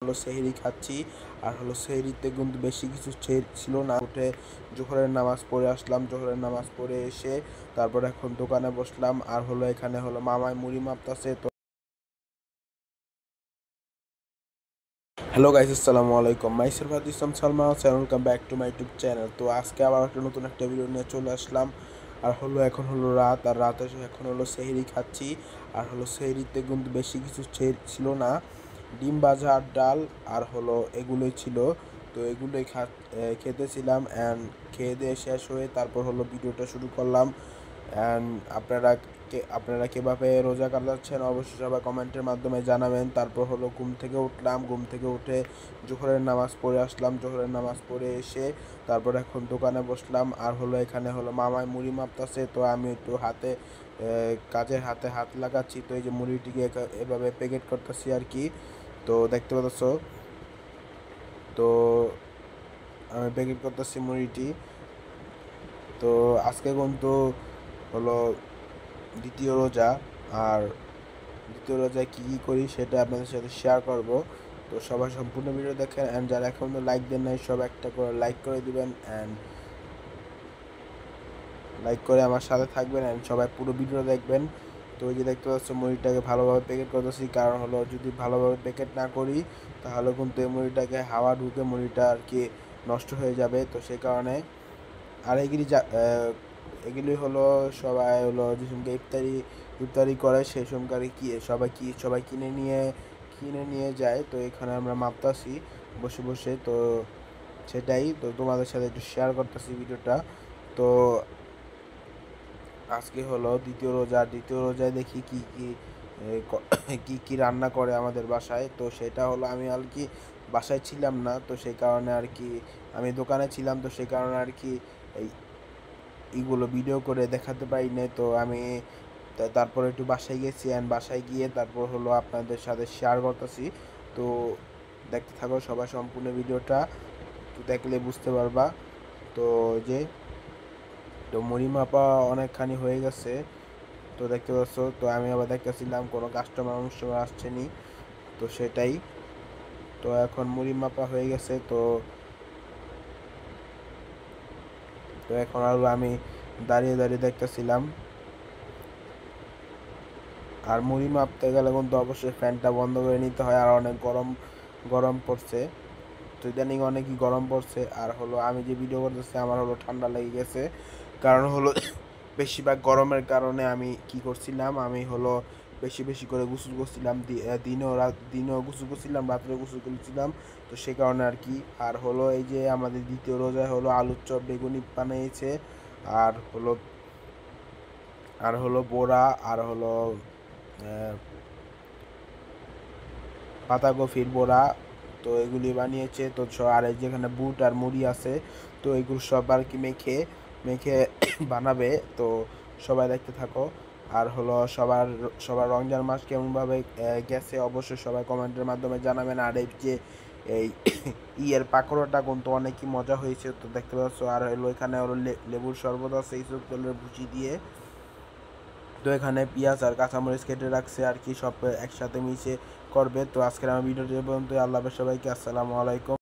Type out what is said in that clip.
হলো সেহরি খাচ্ছি। আর হলো সেহরিতে কিন্তু বেশি কিছু ছিল না। উঠে জোহরের নামাজ পড়ে আসলাম, জোহরের নামাজ পড়ে এসে তারপর এখন দোকানে বসলাম। আর হলো এখানে হলো মামায় মুড়ি মাপতাছে। তো হ্যালো গাইস, আসসালামু আলাইকুম। Myself Islam Salma, welcome back to my YouTube channel. তো আজকে আবার একটা নতুন একটা ভিডিও নিয়ে চলে আসলাম। আর হলো এখন হলো রাত, আর রাতে এখন হলো সেহরি খাচ্ছি। আর হলো সেহরিতে কিন্তু বেশি কিছু ছিল না, ডিম ভাজা আর ডাল আর হলো এগুলোই ছিল। তো এগুলোই খেতেছিলাম অ্যান্ড খেয়ে দিয়ে শেষ হয়ে তারপর হলো ভিডিওটা শুরু করলাম। অ্যান্ড আপনারা কীভাবে রোজা কাটাচ্ছেন অবশ্যই সবাই কমেন্টের মাধ্যমে জানাবেন। তারপর হলো ঘুম থেকে উঠলাম, ঘুম থেকে উঠে জোহরের নামাজ পড়ে আসলাম, জোহরের নামাজ পড়ে এসে তারপর এখন দোকানে বসলাম। আর হলো এখানে হলো মামায় মুড়ি মাপতাছে, তো আমি একটু কাজের হাতে হাত লাগাচ্ছি। তো এই যে মুড়িটিকে এভাবে প্যাকেট করতেছি আর কি। তো দেখতে পাচ্ছ, তো আমি প্যাকেট করতেছি মুড়িটি। তো আজকে কিন্তু হলো দ্বিতীয় রোজা, আর দ্বিতীয় রোজায় কী কী করি সেটা আপনাদের সাথে শেয়ার করব। তো সবাই সম্পূর্ণ ভিডিও দেখেন, অ্যান্ড যারা এখনও লাইক দেন নাই সব একটা করে লাইক করে দিবেন, অ্যান্ড লাইক করে আমার সাথে থাকবেন, অ্যান্ড সবাই পুরো ভিডিও দেখবেন। তো ওই যে দেখতে পাচ্ছ মুড়িটাকে ভালোভাবে প্যাকেট করতেছি, কারণ হলো যদি ভালোভাবে প্যাকেট না করি তাহলে কিন্তু এই মুড়িটাকে হাওয়া ঢুকে মুড়িটা আর কি নষ্ট হয়ে যাবে। তো সেই কারণে আর এগুলি হলো সবাই হলো যে সঙ্গে ইফতারি করে সেই সঙ্গে সবাই কিনে নিয়ে যায়। তো এখানে আমরা মাপতাছি বসে বসে। তো সেটাই তো তোমাদের সাথে একটু শেয়ার করতেছি ভিডিওটা। তো আজকে হলো দ্বিতীয় রোজায় দেখি কি কি রান্না করে আমাদের বাসায়। তো সেটা হলো আমি আর কি বাসায় ছিলাম না, তো সেই কারণে আর কি আমি দোকানে ছিলাম। তো সেই কারণে আর কি এইগুলো ভিডিও করে দেখাতে পারি না। তো আমি তারপর একটু বাসায় গেছি, অ্যান্ড বাসায় গিয়ে তারপর হলো আপনাদের সাথে শেয়ার করতেছি। তো দেখতে থাকো সবাই সম্পূর্ণ ভিডিওটা, তো দেখলে বুঝতে পারবা। তো যে তো মুড়ি মাপা অনেকখানি হয়ে গেছে, তো দেখতে পাচ্ছ। তো আমি আবার দেখতেছিলাম কোনো কাস্টমার আসছে নি, তো সেটাই। তো এখন মুড়ি মাপা হয়ে গেছে। তো তো এখন আর আমি দাঁড়িয়ে দাঁড়িয়ে দেখতেছিলাম। আর মুড়ি মাপতে গেলে কিন্তু অবশ্যই ফ্যানটা বন্ধ করে নিতে হয়, আর অনেক গরম পড়ছে। তো ইদানিং অনেকই গরম পড়ছে। আর হলো আমি যে ভিডিও করতেছি আমার হলো ঠান্ডা লেগে গেছে, কারণ হলো বেশিরভাগ গরমের কারণে আমি কি করছিলাম, আমি হলো বেশি বেশি করে গোসল করছিলাম, দিনেও গোসল করছিলাম, রাত্রে গোসল করছিলাম। তো সে কারণে আর কি। আর হলো এই যে আমাদের দ্বিতীয় রোজায় হলো আলুর চপ বেগুনি বানিয়েছে, আর হলো বড়া, আর হলো পাতাকপির বড়া। তো এগুলি বানিয়েছে। তো আর এই যেখানে বুট আর মুড়ি আছে, তো এগুলো সব আর কি মেখে মেখে বানাবে। তো সবাই দেখতে থাকো। আর হলো সবার রমজান মাস কেমনভাবে গেছে অবশ্যই সবাই কমেন্টের মাধ্যমে জানাবেন। আর এই যে এই ইয়ের পাকোড়াটা কিন্তু অনেকই মজা হয়েছে, তো দেখতে পাচ্ছ। আর হলো এখানে হলো লেবুর শরবত আছে এইসব তেলের ভুচি দিয়ে। তো এখানে পেঁয়াজ আর কাঁচামরিচ কেটে রাখছে আর কি, সব একসাথে মিশে করবে। তো আজকের আমার ভিডিওটি পর্যন্ত। আল্লাহ হাফেজ সবাইকে, আসসালামু আলাইকুম।